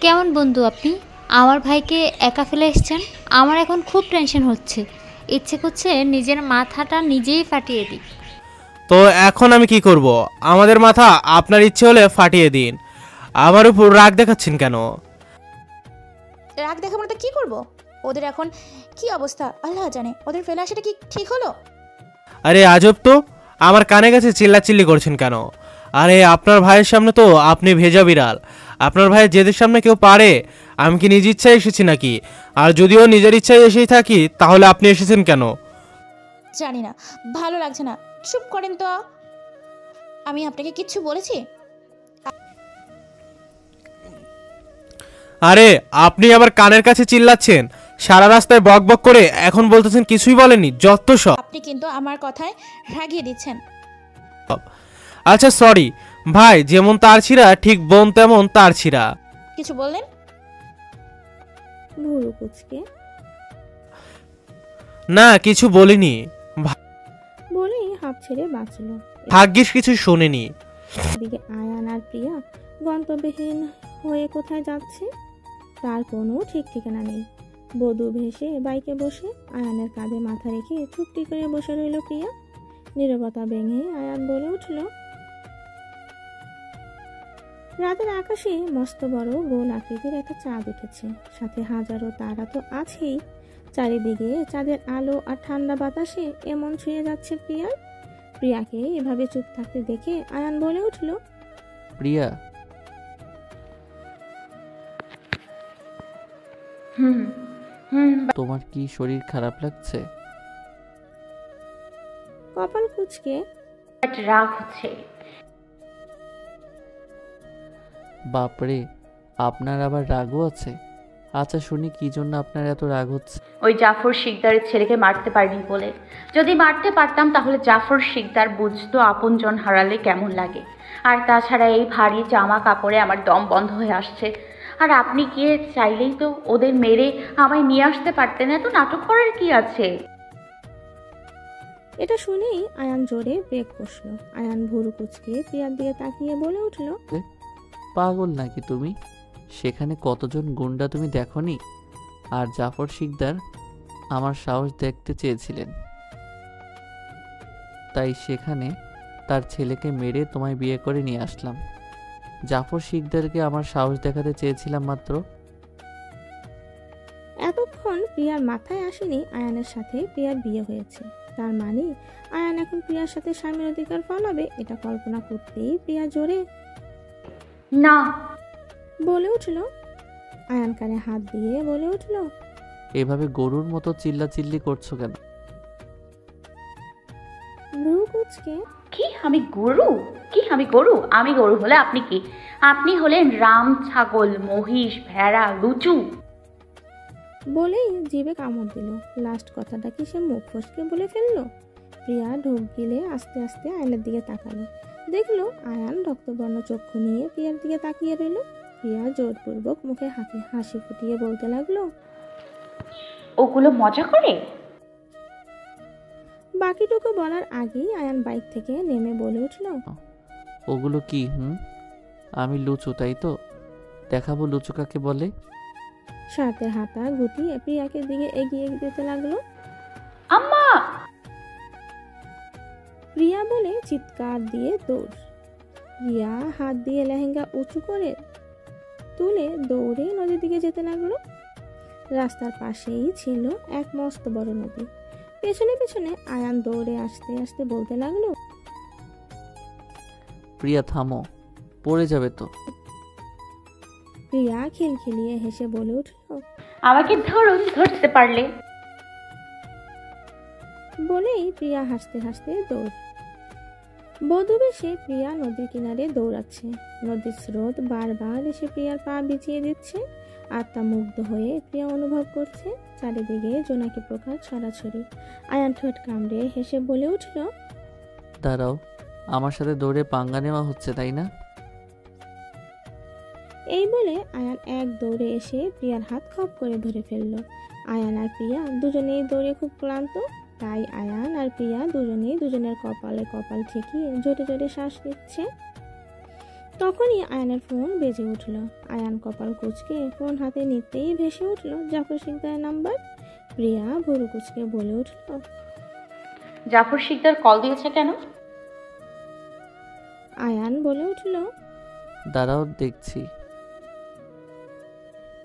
কেমন বন্ধু আপনি? আমার ভাইকে একা ফেলে এসেছেন। আমার এখন খুব টেনশন হচ্ছে। ইচ্ছে করছে নিজের মাথাটা নিজেই ফাটিয়ে দিই। তো এখন আমি কি করব? আমাদের মাথা আপনার ইচ্ছে হলে ফাটিয়ে দিন। আমার উপর রাগ দেখাচ্ছেন কেন? রাগ দেখাবো না তো কি করব? ওদের এখন কি অবস্থা আল্লাহ জানে। ওদের ফেলে আসাটা কি ঠিক হলো? আরে আজব তো, আমার কানে কাছে চিল্লাচিল্লি করছেন কেন? আরে আপনার ভাইয়ের সামনে তো আপনি ভেজা বিড়াল। আপনার ভাইয়ের জেদের সামনে কেউ পারে? আমি কি নিজ ইচ্ছায় এসেছি নাকি? আর যদিও নিজের ইচ্ছায় এসেই থাকি, তাহলে আপনি এসেছেন কেন? জানি না, ভালো লাগছে না। চুপ করেন তো। আমি আপনাকে কিচ্ছু বলেছি? আরে আপনি আবার কানের কাছে চিল্লাচ্ছেন, সারা রাস্তায় বক বক করে, এখন বলতেছেন কিছুই বলেনি, যত সব। আপনি কিন্তু আমার কথায় রাগিয়ে দিচ্ছেন। আচ্ছা সরি ভাই, যেমন তার ছিঁড়া ঠিক বোন তেমন তার ছিঁড়া। কিছু বললেন? ভুরু কুচকে না কিছু বলিনি। বলেই হাঁপ ছেড়ে বাঁচল। ভাগ্যিস কিছু শোনেনি। এদিকে আয়ান আর প্রিয়া গন্তব্যহীন হয়ে কোথায় যাচ্ছে তার কোনো ঠিক ঠিকানা নেই। বধূ ভেসে বাইকে বসে আয়ানের কাঁধে মাথা রেখে চুপটি করে বসে রইল প্রিয়া। নীরবতা ভেঙে আয়ান বলে উঠল, রাতের আকাশে মস্ত বড় গোল আকৃতির একটা চাঁদ উঠেছে, সাথে হাজারো তারা তো আছেই। চারিদিকে চাঁদের আলো আর ঠান্ডা বাতাসে এমন ছুঁয়ে যাচ্ছে প্রিয়ার। প্রিয়াকে এভাবে চুপ থাকতে দেখে আয়ান বলে উঠল, প্রিয়া। তোমার কি শরীর খারাপ লাগছে? কপাল কুঁচকে রাগ হচ্ছে। বাপরে, আপনার আবার রাগও আছে? আচ্ছা শুনি, কি জন্য আপনার এত রাগ হচ্ছে? ওই জাফর শিকদারের ছেলেকে মারতে পারিনি বলে। যদি মারতে পারতাম তাহলে জাফর শিকদার বুঝতো আপনজন হারালে কেমন লাগে। আর তাছাড়া এই ভারী জামা কাপড়ে আমার দম বন্ধ হয়ে আসছে। আর আপনি গিয়ে চাইলেই তো ওদের মেরে আমায় নিয়ে আসতে পারতেন, এত নাটক করার কি আছে? এটা শুনেই আয়ান জোরে ব্রেক কষল। আয়ান ভুরু কুঁচকে প্রিয়ার দিকে তাকিয়ে বলে উঠল, পাগল নাকি তুমি? সেখানে কতজন গুন্ডা তুমি দেখনি? আর জাফর শিকদার আমার সাহস দেখতে চেয়েছিলেন, তাই সেখানে তার ছেলেকে মেরে তোমায় বিয়ে করে নিয়ে আসলাম। জাফর শিকদারকে আমার সাহস দেখাতে চেয়েছিলাম মাত্র। এতক্ষণ প্রিয়ার মাথায় আসেনি আয়ানের সাথে প্রিয়ার বিয়ে হয়েছে। তার মানে আয়ান এখন প্রিয়ার সাথে স্বামীর অধিকার ফলাবে, এটা কল্পনা করতেই প্রিয়া জোরে না বলে উঠল। আয়ান কানে হাত দিয়ে বলে উঠল, এভাবে গরুর মতো চিল্লাচিল্লি করছো কেন? ভ্রু কুঁচকে কি আমি গরু? আমি গরু হলে আপনি কি? আপনি হলেন রাম, ছাগল, মহিষ, ভেড়া, লুচু। বলেই জিভে কামড় দিল। লাস্ট কথাটা কি সে মুখ ফসকে বলে ফেললো? প্রিয়া ঢোক গিলে আস্তে আস্তে আয়নের দিকে তাকালো। দেখলো আয়ান রক্তবর্ণ চক্ষু নিয়ে প্রিয়ার দিকে তাকিয়ে রইল। প্রিয়া জোরপূর্বক মুখে হাসি ফুটিয়ে বলতে লাগলো, ওগুলো মজা করে। বাকিটুকু বলার আগেই আয়ান বাইক থেকে নেমে বলে উঠল, ওগুলো কি? আমি লুচু তাই তো? দেখাবো লুচু কাকে বলে। শার্টের হাতা গুটিয়ে প্রিয়াকে দিকে এগিয়ে যেতে লাগলো। আম্মা! প্রিয়া বলে চিৎকার দিয়ে দৌড়। প্রিয়া হাত দিয়ে লেহেঙ্গা উঁচু করে তুলে দৌড়ে নদীর দিকে যেতে লাগলো। রাস্তার পাশেই ছিল এক মস্ত বড় নদী। পেছনে পেছনে আয়ান দৌড়ে আসতে আসতে বলতে লাগলো, প্রিয়া থামো, পড়ে যাবে তো। প্রিয়া খিলখিলিয়ে হেসে বলে উঠল, আমাকে ধরুন, ধরতে পারলে। বলেই প্রিয়া হাসতে হাসতে দৌড়। বধূ বেশে প্রিয়া নদীর কিনারে দৌড়াচ্ছে। নদীর স্রোত বারবার এসে প্রিয়ার পা বিছিয়ে দিচ্ছে। আত্মা মুগ্ধ হয়ে প্রিয়া অনুভব করছে চারিদিকে জোনাকি প্রকার ছড়াছড়ি। আয়ান ঠোঁট কামড়ে হেসে বলে উঠল, দাঁড়াও, আমার সাথে দৌড়ে পাঙ্গা নেওয়া হচ্ছে তাই না? এই বলে আয়ান এক দৌড়ে এসে প্রিয়ার হাত খপ করে ধরে ফেলল। আয়ান আর প্রিয়া দুজনেই দৌড়ে খুব ক্লান্ত, তাই আয়ান আর প্রিয়া দুজনেই দুজনের কপালে কপাল ঠেকিয়ে জোরে জোরে শ্বাস নিচ্ছে। তখনই আয়ানের ফোন বেজে উঠল। আয়ান কপাল কুঁচকে ফোন হাতে নিতেই ভেসে উঠল জাফর শিকদারের নাম্বার। প্রিয়া ভুরু কুঁচকে বলে উঠল, জাফর শিকদার কল দিয়েছে কেন? আয়ান বলে উঠল, দাঁড়াও দেখছি।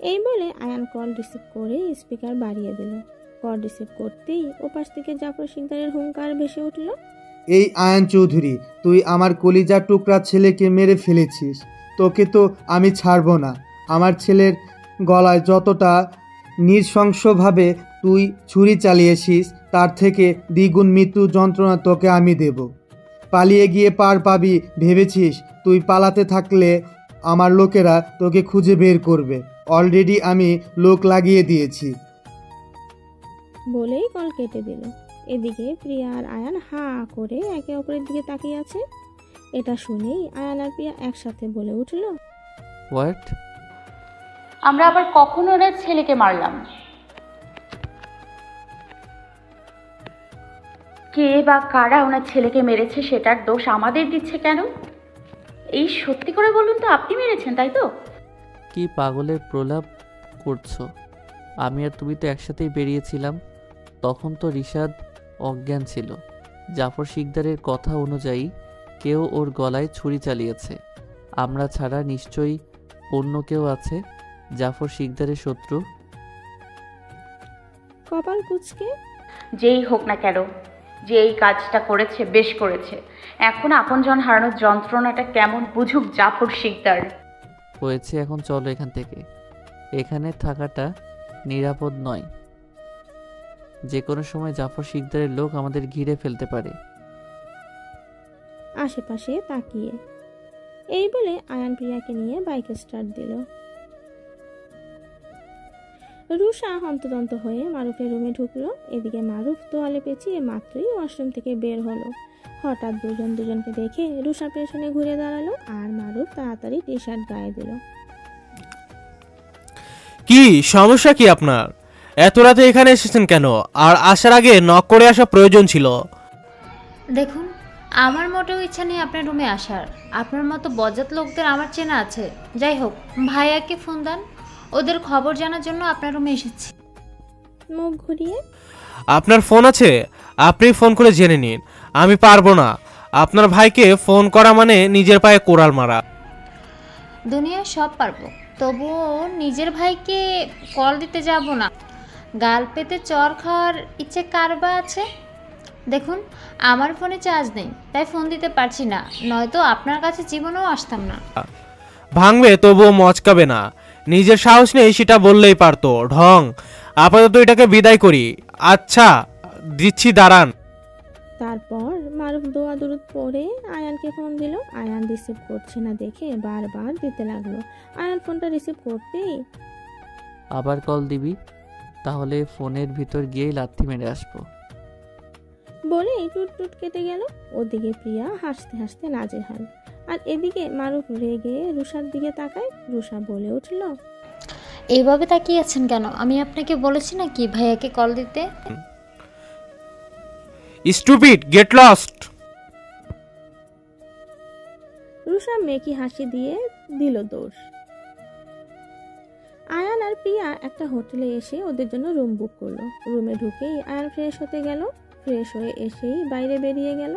এই বলে আয়ান কল রিসিভ করে স্পিকার বাড়িয়ে দিল। কল রিসিভ করতেই ওপাশ থেকে জাফর শিকদারের হুঙ্কার ভেসে উঠল, এই আয়ান চৌধুরী, তুই আমার কলিজার টুকরা ছেলেকে মেরে ফেলেছিস। তোকে তো আমি ছাড়বো না। আমার ছেলের গলায় যতটা নৃশংসভাবে তুই ছুরি চালিয়েছিস তার থেকে দ্বিগুণ মৃত্যু যন্ত্রণা তোকে আমি দেব। পালিয়ে গিয়ে পার পাবি ভেবেছিস? তুই পালাতে থাকলে আমার লোকেরা তোকে খুঁজে বের করবে। অলরেডি আমি লোক লাগিয়ে দিয়েছি। বলেই কল কেটে দিল। এদিকে প্রিয়া আর আয়ান হাঁ করে একে অপরের দিকে তাকিয়ে আছে। এটা শুনেই আয়ান আর প্রিয়া একসাথে বলে উঠল, হোয়াট? আমরা আবার কখন ওনার ছেলেকে মারলাম? কে বা কারা ওনার ছেলেকে মেরেছে সেটার দোষ আমাদের দিচ্ছে কেন? এই সত্যি করে বলুন তো, আপনি মেরেছেন তাই তো? কি পাগলের প্রলাপ করছো? আমি আর তুমি তো একসাথেই বেরিয়েছিলাম। তখন তো রিশাদ অজ্ঞান ছিল। জাফর শিকদারের কথা অনুযায়ী কেউ ওর গলায় ছুরি চালিয়েছে। আমরা ছাড়া নিশ্চয়ই অন্য কেউ আছে জাফর শিকদারের শত্রু। কপাল কুঁচকে, যেই হোক না কেন, যে এই কাজটা করেছে বেশ করেছে। এখন আপনজন হারানোর যন্ত্রণাটা কেমন বুঝুক জাফর শিকদার। হয়েছে, এখন চলো এখান থেকে। এখানে থাকাটা নিরাপদ নয়। যে কোনো সময় জাফর শিকদারের লোক আমাদের ঘিরে ফেলতে পারে। আশেপাশে তাকিয়ে এই বলে আয়ান প্রিয়াকে নিয়ে বাইকে স্টার্ট দিল। রুষা হন্তদন্ত হয়ে মারুফের রুমে ঢুকলো। এদিকে মারুফ তোয়ালে পেঁচিয়ে মাত্রই ওয়াশরুম থেকে বের হলো। হঠাৎ দুজনকে দেখে রুষা পেছনে ঘুরে দাঁড়ালো আর মারুফ তাড়াতাড়ি টি শার্ট গায়ে দিল। কি সমস্যা কি আপনার? এত রাতে এখানে এসেছেন কেন? আর আসার আগে নক করে আসা প্রয়োজন ছিল। দেখুন, আমার মোটেও ইচ্ছা নেই আপনার রুমে আসার। আপনার মতো বজ্জাত লোকদের আমার চেনা আছে। যাই হোক, ভাইয়াকে ফোন দেন, ওদের খবর জানার জন্য আপনার রুমে এসেছি। মুখ ঘুরিয়ে, আপনার ফোন আছে? আপনি ফোন করে জেনে নিন। আমি পারবো না। আপনার ভাইকে ফোন করা মানে নিজের পায়ে কোড়াল মারা। দুনিয়ার সব পারবো, তবুও নিজের ভাইকে কল দিতে যাব না। গাল পেতে চর খাওয়ার ইচ্ছে কার বা আছে? দেখুন, আমার ফোনে চার্জ নেই, তাই ফোন দিতে পারছি না, নয়তো আপনার কাছে জীবনেও আসতাম না। ভাঙবে তবুও মচকাবে না। নিজের সাহস নেই সেটা বললেই পারতো। ঢং। আপাতত এটাকে বিদায় করি। আচ্ছা দিচ্ছি, দাঁড়ান। তারপর মারুফ দোয়া দুরুদ পড়ে আয়ানকে ফোন দিল। আয়ান রিসিভ করছে না দেখে বারবার দিতে লাগলো। আয়ান ফোনটা রিসিভ করতেই, আবার কল দিবি? তাহলে ফোনের ভিতর গিয়েই লাথি মেরে আসবো। বলে টুট টুট কেটে গেল। ওদিকে প্রিয়া হাসতে হাসতে নাজেহাল। আর এদিকে মারুফ রেগে রুষার দিকে তাকায়। রুষা বলে উঠল, এইভাবে তাকিয়ে আছেন কেন? আমি আপনাকে বলেছি না কি ভাইয়াকে কল দিতে? Stupid, get lost. রুষা মেকি হাসি দিয়ে দিল দৌড়। আয়ান আর প্রিয়া একটা হোটেলে এসে ওদের জন্য রুম বুক করলো। রুমে ঢুকেই আয়ান ফ্রেশ হতে গেল। ফ্রেশ হয়ে এসেই বাইরে বেরিয়ে গেল।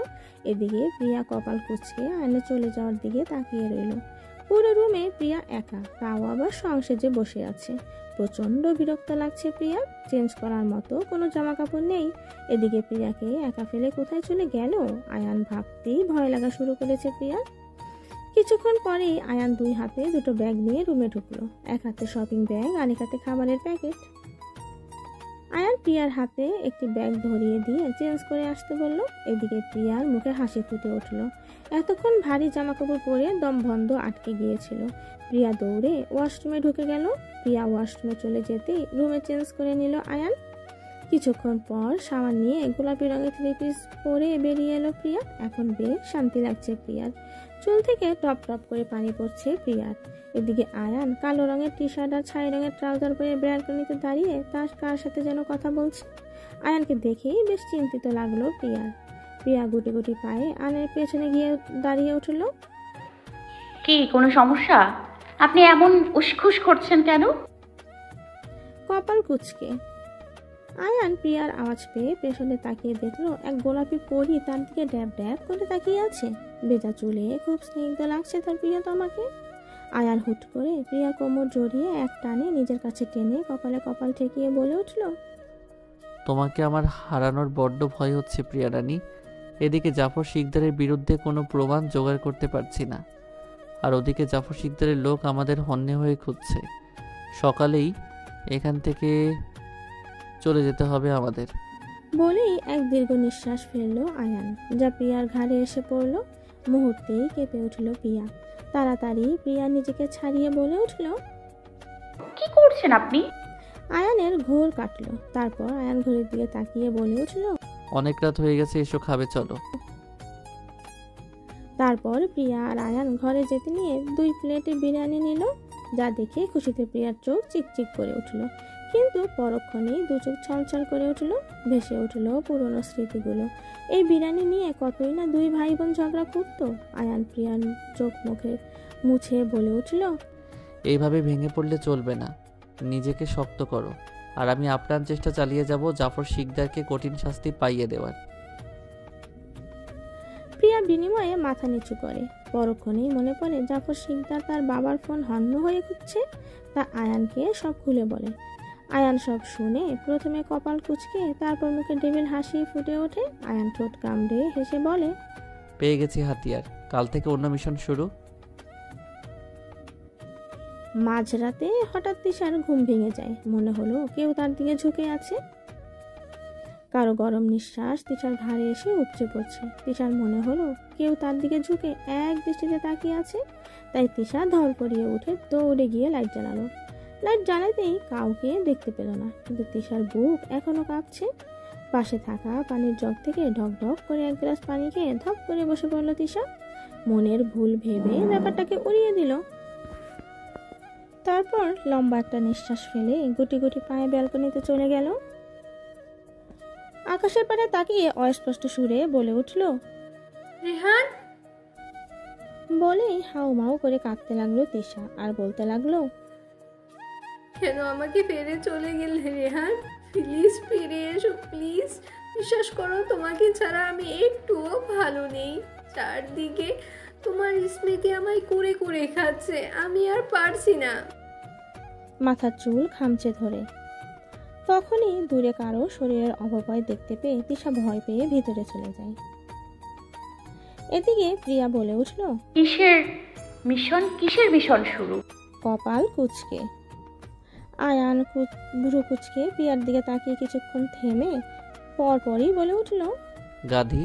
এদিকে প্রিয়া কপাল কুঁচকে আয়নে চলে যাওয়ার দিকে তাকিয়ে রইল। পুরো রুমে প্রিয়া একা, তাও আবার সংসেজে বসে আছে। প্রচণ্ড বিরক্ত লাগছে প্রিয়া। চেঞ্জ করার মতো কোনো জামা কাপড় নেই। এদিকে প্রিয়াকে একা ফেলে কোথায় চলে গেল আয়ান ভাবতেই ভয় লাগা শুরু করেছে প্রিয়া। কিছুক্ষণ পরেই আয়ান দুই হাতে দুটো ব্যাগ নিয়ে রুমে ঢুকলো। এক হাতে শপিং ব্যাগ আর এক হাতে খাবারের প্যাকেট। আয়ান প্রিয়ার হাতে একটি ব্যাগ ধরিয়ে দিয়ে চেঞ্জ করে আসতে বলল। এদিকে প্রিয়ার মুখে হাসি ফুটে উঠল। এতক্ষণ ভারী জামা কাপড় পরে দম বন্ধ আটকে গিয়েছিল। প্রিয়া দৌড়ে ওয়াশরুমে ঢুকে গেল। প্রিয়া ওয়াশরুমে চলে যেতেই রুমে চেঞ্জ করে নিল আয়ান। কিছুক্ষণ পর শাওয়ার নিয়ে গোলাপি রঙের থ্রি পিস পরে বেরিয়ে এলো প্রিয়া। এখন বেশ শান্তি লাগছে প্রিয়ার। চুল থেকে টপ টপ করে পানি পড়ছে প্রিয়ার। এদিকে আয়ান কালো রঙের টি শার্ট আর ছাই রঙের ট্রাউজার পরে ব্যালকনিতে দাঁড়িয়ে তার কার সাথে যেন কথা বলছে। আয়ানকে দেখেই বেশ চিন্তিত লাগলো প্রিয়ার। প্রিয়া গুটি গুটি পায়ে আয়ানের পেছনে গিয়ে দাঁড়িয়ে উঠল। কি কোনো সমস্যা? আপনি এমন উসখুস করছেন কেন? কপাল কুঁচকে আয়ান প্রিয়ার আওয়াজ পেয়ে পেছনে তাকিয়ে দেখলো এক গোলাপি পরী তার দিকে ড্যাব ড্যাব করে তাকিয়ে আছে। ভেজা চুলে খুব স্নিগ্ধ লাগছে তার প্রিয়তমাকে। আয়ান হুট করে প্রিয়ার কোমর জড়িয়ে এক টানে নিজের কাছে টেনে কপালে কপাল ঠেকিয়ে বলে উঠল, তোমাকে আমার হারানোর বড্ড ভয় হচ্ছে প্রিয়া রানী। এদিকে জাফর শিকদারের বিরুদ্ধে কোনো প্রমাণ জোগাড় করতে পারছি না, আর ওদিকে জাফর শিকদারের লোক আমাদের হন্যে হয়ে খুঁজছে। সকালেই এখান থেকে চলে যেতে হবে আমাদের। বলেই এক দীর্ঘ নিঃশ্বাস ফেললো আয়ান, যা প্রিয়ার ঘাড়ে এসে পড়ল। মুহূর্তেই কেঁপে উঠল প্রিয়া। তাড়াতাড়ি প্রিয়া নিজেকে ছাড়িয়ে বলে উঠল, কি করছেন আপনি? আয়ানের ঘোর কাটলো। তারপর আয়ান ঘড়ির দিকে তাকিয়ে বলে উঠল, অনেক রাত হয়ে গেছে, এসো খাবে চলো। তারপর প্রিয়া আর আয়ান ঘরে যেতে নিয়ে 2 প্লেটে বিরিয়ানি নিল, যা দেখে খুশিতে প্রিয়ার চোখ চিকচিক করে উঠল। কিন্তু পরক্ষণেই 2 চোখ ছলছল করে উঠল, ভেসে উঠল পুরনো স্মৃতিগুলো। এই বিরিয়ানি নিয়ে কতই না 2 ভাই বোন ঝগড়া করতো। আয়ান প্রিয়ার চোখ মুখে মুছে বলে উঠল, এইভাবে ভেঙে পড়লে চলবে না, নিজেকে শক্ত করো। আর আমি আপ্রাণ চেষ্টা চালিয়ে যাব জাফর শিকদারকে কঠিন শাস্তি পাইয়ে দেওয়ার। প্রিয়া বিনিময়ে মাথা নিচু করে। পরক্ষণেই মনে পড়ে জাফর শিকদার তার বাবার ফোন হন্য হয়ে খুঁজছে। তা আয়ানকে সব খুলে বলে। আয়ান সব শুনে প্রথমে কপাল কুঁচকে, তারপর মুখে ডেভিল হাসি ফুটে ওঠে। আয়ান ঠোঁট কামড়ে হেসে বলে, পেয়ে গেছি হাতিয়ার, কাল থেকে অন্য মিশন শুরু। মাঝরাতে হঠাৎ তিশার ঘুম ভেঙে যায়। মনে হলো কেউ তার দিকে ঝুঁকে আছে। কারো গরম নিঃশ্বাস তিশার ঘাড়ে এসে উপচে পড়ছে। তিশার মনে হলো কেউ তার দিকে ঝুঁকে এক দৃষ্টিতে তাকিয়ে আছে। তাই তিশা ধরপড়িয়ে উঠে দৌড়ে গিয়ে লাইট জ্বালালো। লাইট জ্বালাতেই কাউকে দেখতে পেল না, কিন্তু তিশার বুক এখনো কাঁপছে। পাশে থাকা পানির জগ থেকে ঢক ঢক করে 1 গ্লাস পানি খেয়ে ধপ করে বসে পড়ল তিশা। মনের ভুল ভেবে ব্যাপারটাকে উড়িয়ে দিল। তারপর লম্বা একটা নিঃশ্বাস ফেলে গুটি গুটি পায়ে ব্যালকনিতে চলে গেল। আকাশের পানে তাকিয়ে অস্পষ্ট সুরে বলে উঠল, রেহান। বলেই হাউমাউ করে কাঁদতে লাগলো তিশা, আর বলতে লাগলো, কেন আমাকে ফেলে চলে গেলে রেহান? প্লিজ ফিরে এসো, প্লিজ। বিশ্বাস করো, তোমাকে ছাড়া আমি একটুও ভালো নেই। চারদিকে তোমার স্মৃতি আমায় কুরে কুরে খাচ্ছে, আমি আর পারছি না। মাথার চুল খামচে ধরে। তখনই দূরে কারো শরীরের অবয়ব দেখতে পেয়ে তিশা ভয় পেয়ে ভিতরে চলে যায়। এদিকে প্রিয়া বলে উঠল, কিসের মিশন শুরু? কপাল কুঁচকে। আয়ান ভ্রু কুঁচকে প্রিয়ার দিকে তাকিয়ে কিছুক্ষণ থেমে পরপরই বলে উঠল, গাধি।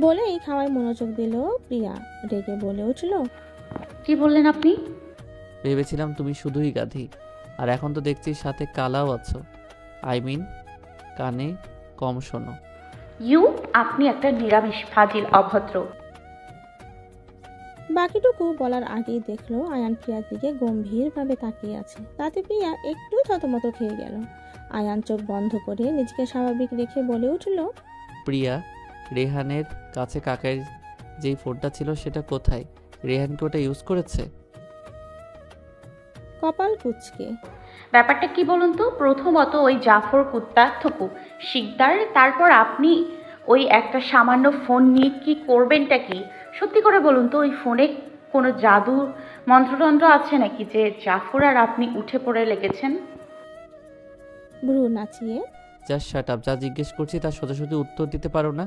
বলেই খাওয়ায় মনোযোগ দিল প্রিয়া। রেগে বলে উঠল, কি বললেন আপনি? ভেবেছিলাম তুমি শুধুই গাধি, আর এখন তো দেখছি সাথে কালাও আছো। আই মিন কানে কম শোনো। আপনি একটা নিরামিষ ফাজিল অভদ্র। বাকিটুকু বলার আগেই দেখলো আয়ান প্রিয়ার দিকে গম্ভীরভাবে তাকিয়ে আছে। তাতে প্রিয়া একটু থতমত খেয়ে গেল। আয়ান চোখ বন্ধ করে নিজেকে স্বাভাবিক রেখে বলে উঠল, প্রিয়া, রেহানের কাছে কাকার যেই ফোনটা ছিল সেটা কোথায়? রেহান কি ওটা ইউজ করেছে? কপাল কুঁচকে। ব্যাপারটা কি বলুন তো? প্রথমত ওই জাফর কুত্তা থুকু শিকদার, তারপর আপনি ওই একটা সামান্য ফোন নিয়ে কি করবেনটা কি? সত্যি করে বলুন তো, ওই ফোনে কোনো জাদু মন্ত্রতন্ত্র আছে নাকি যে জাফর আর আপনি উঠে পড়ে লেগেছেন? ভ্রু নাচিয়ে, জাস্ট শাট আপ। যা জিজ্ঞেস করছি তার সোজাসুজি উত্তর দিতে পারো না।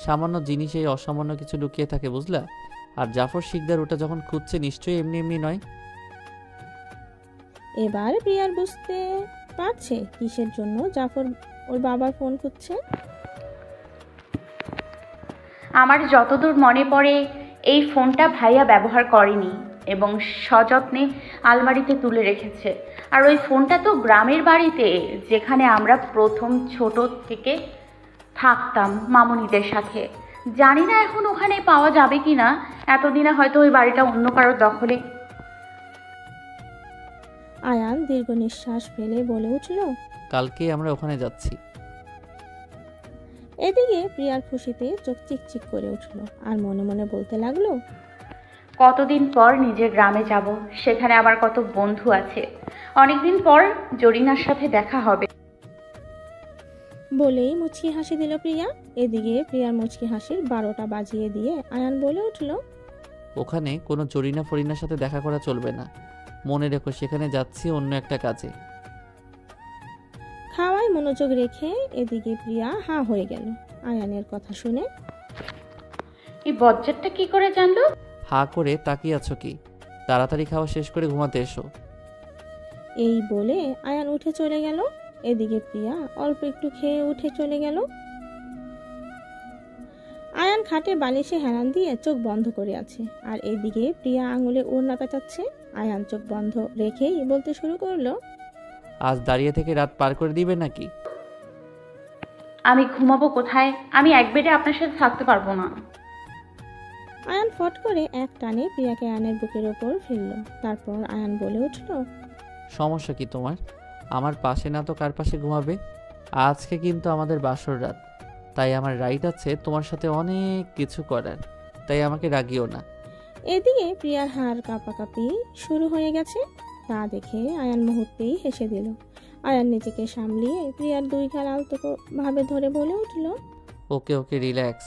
সামান্য জিনিস এই অসামান্য কিছু লুকিয়ে থাকে, বুঝলা? আর জাফর শিকদার ওটা যখন খুঁজছে নিশ্চয়ই এমনি এমনি নয়। এবার প্রিয়ার বুঝতে পারছে কিসের জন্য জাফর ওর বাবার ফোন খুঁজছে। আমার যতদূর মনে পড়ে এই ফোনটা ভাইয়া ব্যবহার করেনি এবং সযত্নে আলমারিতে তুলে রেখেছে। আর ওই ফোনটা তো গ্রামের বাড়িতে, যেখানে আমরা প্রথম ছোট থেকে থাকতাম মামুনিদের সাথে। জানি না এখন ওখানে পাওয়া যাবে কি না। এতদিনে হয়তো ওই বাড়িটা অন্য কারোর দখলে। আয়ান দীর্ঘ নিঃশ্বাস ফেলে বলে উঠল, কালকে আমরা ওখানে যাচ্ছি। এদিকে প্রিয়ার খুশিতে চোখ চিকচিক করে উঠল, আর মনে মনে বলতে লাগলো, কতদিন পর নিজের গ্রামে যাব, সেখানে আমার কত বন্ধু আছে। অনেকদিন পর জরিনার সাথে দেখা হবে। বলেই মুচকি হাসি দিল প্রিয়া। এদিকে প্রিয়ার মুচকি হাসির 12টা বাজিয়ে দিয়ে আয়ান বলে উঠল, ওখানে কোনো জরিনা ফরিনার সাথে দেখা করা চলবে না। মনে রেখো, সেখানে যাচ্ছি অন্য একটা কাজে। খাওয়ায় মনোযোগ রেখে এদিকে প্রিয়া হাঁ হয়ে গেল আয়ানের কথা শুনে। এই বজ্জাতটা কি করে জানলো? হা করে তাকিয়ে আছো কি? তাড়াতাড়ি খাওয়া শেষ করে ঘুমাতে এসো। এই বলে আয়ান উঠে চলে গেল। এদিকে প্রিয়া অল্প একটু খেয়ে উঠে চলে গেল। আয়ান খাটে বালিশে হেলান দিয়ে চোখ বন্ধ করে আছে, আর এদিকে প্রিয়া আঙুলে ওড়না পেঁচাচ্ছে। আয়ান চোখ বন্ধ রেখেই বলতে শুরু করলো, আজ দাঁড়িয়ে থেকে রাত পার করে দিবে নাকি? আমি ঘুমাবো কোথায়? আমি এক বেডে আপনার সাথে থাকতে পারবো না। আয়ান ফট করে এক টানে প্রিয়াকে আয়ানের বুকের ওপর ফেলল। তারপর আয়ান বলে উঠল, সমস্যা কি তোমার? আমার পাশে না তো কার পাশে ঘুমাবে? আজকে কিন্তু আমাদের বাসর রাত, তাই আমার রাইট আছে তোমার সাথে অনেক কিছু করার, তাই আমাকে রাগিও না। এদিকে প্রিয়ার হাড় কাঁপাকাঁপি শুরু হয়ে গেছে। তা দেখে আয়ান মুহূর্তেই হেসে দিল। আয়ান নিজেকে সামলিয়ে প্রিয়ার দুই গাল আলতো ভাবে ধরে বলে উঠল, ওকে ওকে, রিল্যাক্স।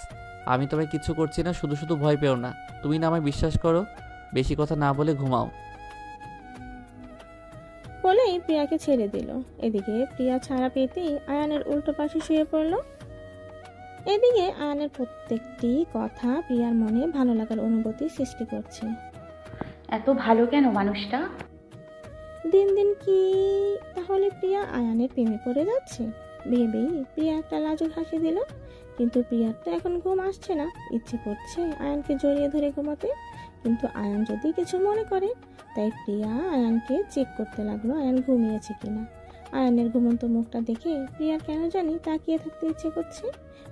আমি তোমায় কিছু করছি না, শুধু শুধু ভয় পেও না। তুমি না আমায় বিশ্বাস করো? বেশি কথা না বলে ঘুমাও। বলেই প্রিয়াকে ছেড়ে দিল। এদিকে প্রিয়া ছাড়া পেতেই আয়ানের উল্টো পাশে শুয়ে পড়ল। এদিকে আয়ানের প্রত্যেকটি কথা প্রিয়ার মনে ভালো লাগার অনুভূতি সৃষ্টি করছে। এত ভালো কেন মানুষটা? দিন দিন কি তাহলে প্রিয়া আয়ানের প্রেমে পড়ে যাচ্ছে ভেবেই প্রিয়া একটা লাজুক হাসি দিল। কিন্তু প্রিয়ার তো এখন ঘুম আসছে না। ইচ্ছে করছে আয়ানকে জড়িয়ে ধরে ঘুমাতে, কিন্তু আয়ান যদি কিছু মনে করে। তাই প্রিয়া আয়ানকে চেক করতে লাগলো আয়ান ঘুমিয়েছে কিনা। আয়ানের ঘুমন্ত মুখটা দেখে প্রিয়ার কেন জানি তাকিয়ে থাকতে ইচ্ছে করছে।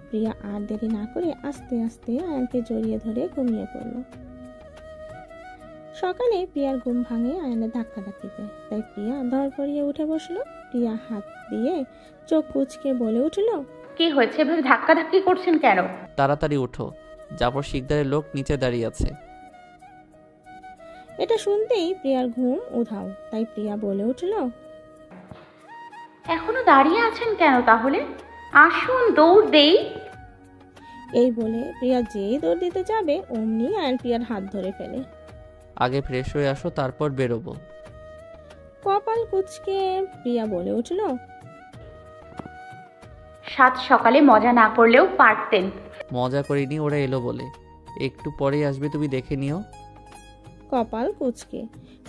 প্রিয়া আর দেরি না করে আস্তে আস্তে আয়ানকে জড়িয়ে ধরে ঘুমিয়ে পড়ল। সকালে প্রিয়ার ঘুম ভাঙে আয়ানের ধাক্কাধাক্কিতে। তাই প্রিয়া ধরপড়িয়ে উঠে বসলো। প্রিয়া হাত দিয়ে চোখ কুঁচকে বলে উঠল, কি হয়েছে? এভাবে ধাক্কাধাক্কি করছেন কেন? তাড়াতাড়ি ওঠো, জাফর শিকদারের লোক নিচে দাঁড়িয়ে আছে। এটা শুনতেই প্রিয়ার ঘুম উধাও। তাই প্রিয়া বলে উঠল, এখনো দাঁড়িয়ে আছেন কেন তাহলে? আসুন, দৌড় দেই। এই বলে প্রিয়া যেই দৌড় দিতে যাবে অমনি আয়ান প্রিয়ার হাত ধরে ফেলে। আগে ফ্রেশ হয়ে আসো, তারপর বেরোবো। কপাল কুঁচকে প্রিয়া বলে উঠল, সাত সকালে মজা না করলেও পারতেন। মজা করিনি, ওরা এলো বলে। একটু পরেই আসবে, তুমি দেখে নিও। কপাল কুঁচকে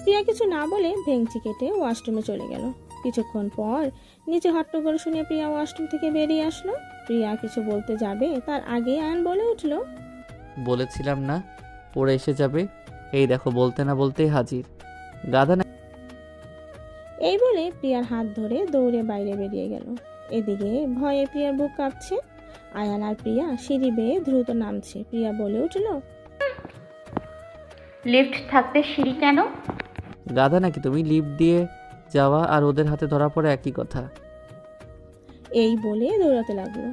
প্রিয়া কিছু না বলে ভেংচি কেটে ওয়াশরুমে চলে গেল। কিছুক্ষণ পর নিচে হট্টগোল শুনে প্রিয়া ওয়াশরুম থেকে বেরিয়ে আসলো। প্রিয়া কিছু বলতে যাবে তার আগে আয়ান বলে উঠল, বলেছিলাম না ওরা এসে যাবে? এই দেখো, বলতে না বলতেই হাজির। গাধা না। এই বলে প্রিয়ার হাত ধরে দৌড়ে বাইরে বেরিয়ে গেল। এদিকে ভয়ে প্রিয়ার বুক কাঁপছে। আয়ান আর প্রিয়া সিঁড়ি বেয়ে দ্রুত নামছে। প্রিয়া বলে উঠল, লিফট থাকতে সিঁড়ি কেন? গাধা নাকি তুমি? লিফট দিয়ে যাওয়া আর ওদের হাতে ধরা পড়ে একই কথা। এই বলে দৌড়াতে লাগলো।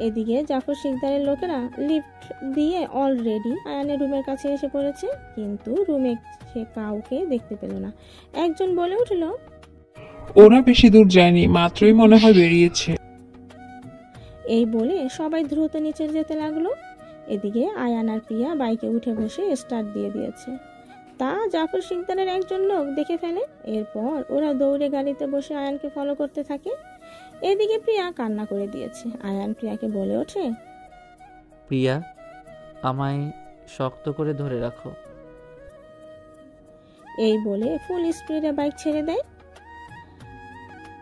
এদিকে জাফর শিকদারের লোকেরা লিফট দিয়ে অলরেডি আয়ানের রুমের কাছে এসে পড়েছে, কিন্তু রুমে সে কাউকে দেখতে পেল না। একজন বলে উঠল, ওরা বেশি দূর যায়নি, মাত্রই মনে হয় বেরিয়েছে। এই বলে সবাই দ্রুত নিচে যেতে লাগলো। এদিকে আয়ান আর প্রিয়া বাইকে উঠে বসে স্টার্ট দিয়ে দিয়েছে। তা জাফর শিকদারের একজন লোক দেখে ফেলে। এরপর ওরা দৌড়ে গাড়িতে বসে আয়ানকে ফলো করতে থাকে। এদিকে প্রিয়া কান্না করে দিয়েছে। আয়ান প্রিয়াকে বলে ওঠে, প্রিয়া, আমায় শক্ত করে ধরে রাখো। এই বলে ফুল স্পিডে বাইক ছেড়ে দেয়।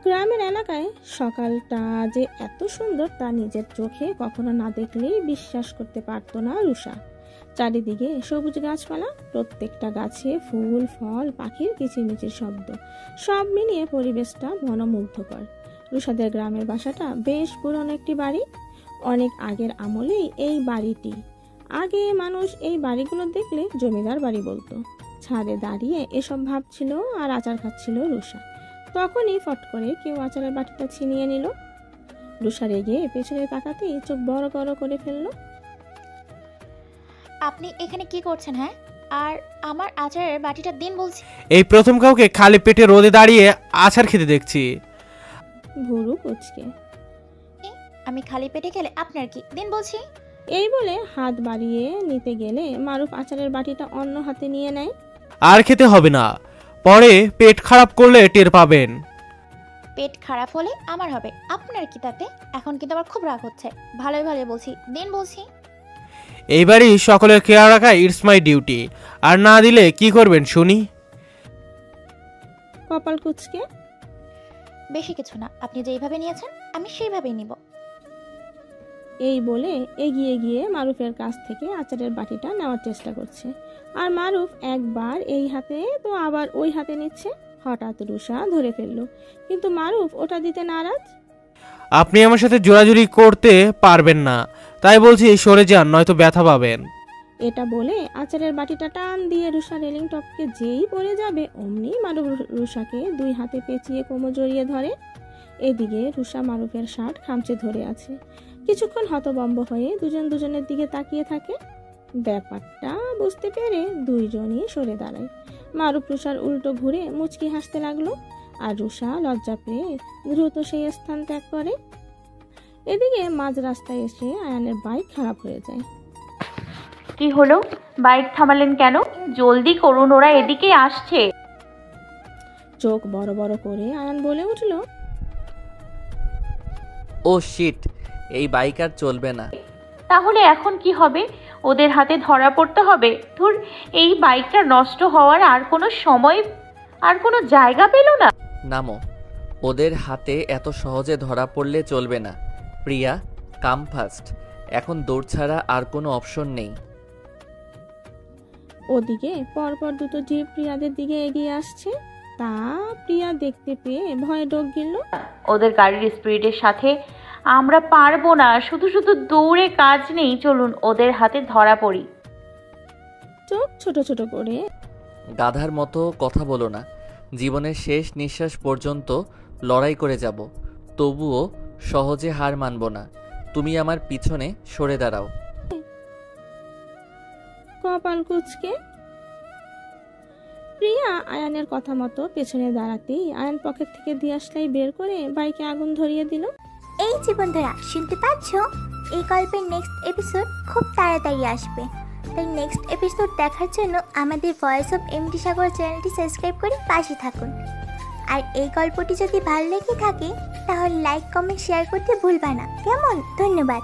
গ্রামের এলাকায় সকালটা যে এত সুন্দর তা নিজের চোখে কখনো না দেখলেই বিশ্বাস করতে পারতো না রুষা। চারিদিকে সবুজ গাছপালা, প্রত্যেকটা গাছে ফুল, ফল, পাখির কিচিরমিচির শব্দ, সব মিলিয়ে পরিবেশটা মনোমুগ্ধকর। রুষাদের গ্রামের বাসাটা বেশ পুরনো একটি বাড়ি। অনেক আগের আমলেই এই বাড়িটি। আগে মানুষ এই বাড়িগুলো দেখলে জমিদার বাড়ি বলতো। ছাদে দাঁড়িয়ে এসব ভাবছিল আর আচার খাচ্ছিল রুষা। তখনই ফট করে কেউ আচারের বাটিটা ছিনিয়ে নিল। রুষা রেগে পেছনে তাকাতেই চোখ বড় বড় করে ফেললো। আপনি এখানে কি করছেন? হ্যাঁ, আর আমার আচারের বাটিটা দিন বলছি। এই প্রথম কাউকে খালি পেটে রোদে দাঁড়িয়ে আচার খেতে দেখছি। ভুরু কুচকে। আমি খালি পেটে খেলে আপনার কি, দিন বলছি। এই বলে হাত বাড়িয়ে নিতে গেলে মারুফ আচারের বাটিটা অন্য হাতে নিয়ে নেয়। আর খেতে হবে না, পরে পেট খারাপ করলে টের পাবেন। পেট খারাপ হলে আমার হবে, আপনার কি তাতে? এখন কিন্তু আমার খুব রাগ হচ্ছে। ভালোই ভালোই বলছি, দিন বলছি। এইবারই সকলের কেয়ার রাখা ইটস মাই ডিউটি, আর না দিলে কি করবেন শুনি? কপাল কুচকে। বেশি কিছু না, আপনি যেইভাবে নিয়েছেন আমি সেইভাবেই নিব। এই বলে এগিয়ে গিয়ে মারুফের কাছ থেকে আচারের বাটিটা নেওয়ার চেষ্টা করছে। আর মারুফ একবার এই হাতে তো আবার ওই হাতে নিচ্ছে। হঠাৎ রুষা ধরে ফেললো, কিন্তু মারুফ ওটা দিতে নারাজ। আপনি আমার সাথে জোরাজুরি করতে পারবেন না, তাই বলছি সরে যান, নয়তো ব্যথা পাবেন। এটা বলে আচারের বাটিটা টান দিয়ে রুষা রেলিং টপকে যেই পড়ে যাবে অমনি মারুফ রুষাকে দুই হাতে পেঁচিয়ে কোমর জড়িয়ে ধরে। এদিকে রুষা মারুফের শার্ট খামচে ধরে আছে। কিছুক্ষণ হতভম্ব হয়ে দুজন দুজনের দিকে তাকিয়ে থাকে। ব্যাপারটা বুঝতে পেরে দুইজনই সরে দাঁড়ায়। মারুফ রুষার উল্টো ঘুরে মুচকি হাসতে লাগলো, আর রুষা লজ্জা পেয়ে দ্রুত সেই স্থান ত্যাগ করে। এদিকে মাঝ রাস্তায় এসে আয়ানের বাইক খারাপ হয়ে যায়। কি হলো, বাইক থামালেন কেন? জলদি করুন, ওরা এদিকে আসছে। চোখ বড় বড় করে আয়ান বলে উঠল, ও শিট, এই বাইক আর চলবে না। তাহলে এখন কি হবে? ওদের হাতে ধরা পড়তে হবে। ধুর, এই বাইকটা নষ্ট হওয়ার আর কোনো সময় আর কোনো জায়গা পেল না। নামো, ওদের হাতে এত সহজে ধরা পড়লে চলবে না। প্রিয়া, কাম ফাস্ট, এখন দৌড় ছাড়া আর কোনো অপশন নেই। ওদিকে পরপর দুটো জিপ প্রিয়াদের দিকে এগিয়ে আসছে। তা প্রিয়া দেখতে পেয়ে ভয়ে ডোক গেল। ওদের গাড়ির স্পিডের সাথে আমরা পারবো না, শুধু শুধু দৌড়ে কাজ নেই, চলুন ওদের হাতে ধরা পড়ি। চোখ ছোট ছোট করে, গাধার মতো কথা বলো না। জীবনের শেষ নিঃশ্বাস পর্যন্ত লড়াই করে যাব, তবুও সহজে হার মানব না। তুমি আমার পিছনে সরে দাঁড়াও। কপাল কুচকে। প্রিয়া আয়ানের কথা মতো পেছনে দাঁড়াতেই আয়ান পকেট থেকে দিয়াশলাই বের করে বাইকে আগুন ধরিয়ে দিল। এই যে বন্ধুরা, শুনতে পাচ্ছ? এই গল্পের নেক্সট এপিসোড খুব তাড়াতাড়ি আসবে, তাই নেক্সট এপিসোড দেখার জন্য আমাদের ভয়েস অফ এমডি সাগর চ্যানেলটি সাবস্ক্রাইব করে পাশে থাকুন। আর এই গল্পটি যদি ভালো লেগে থাকে তাহলে লাইক, কমেন্ট, শেয়ার করতে ভুলবা না, কেমন? ধন্যবাদ।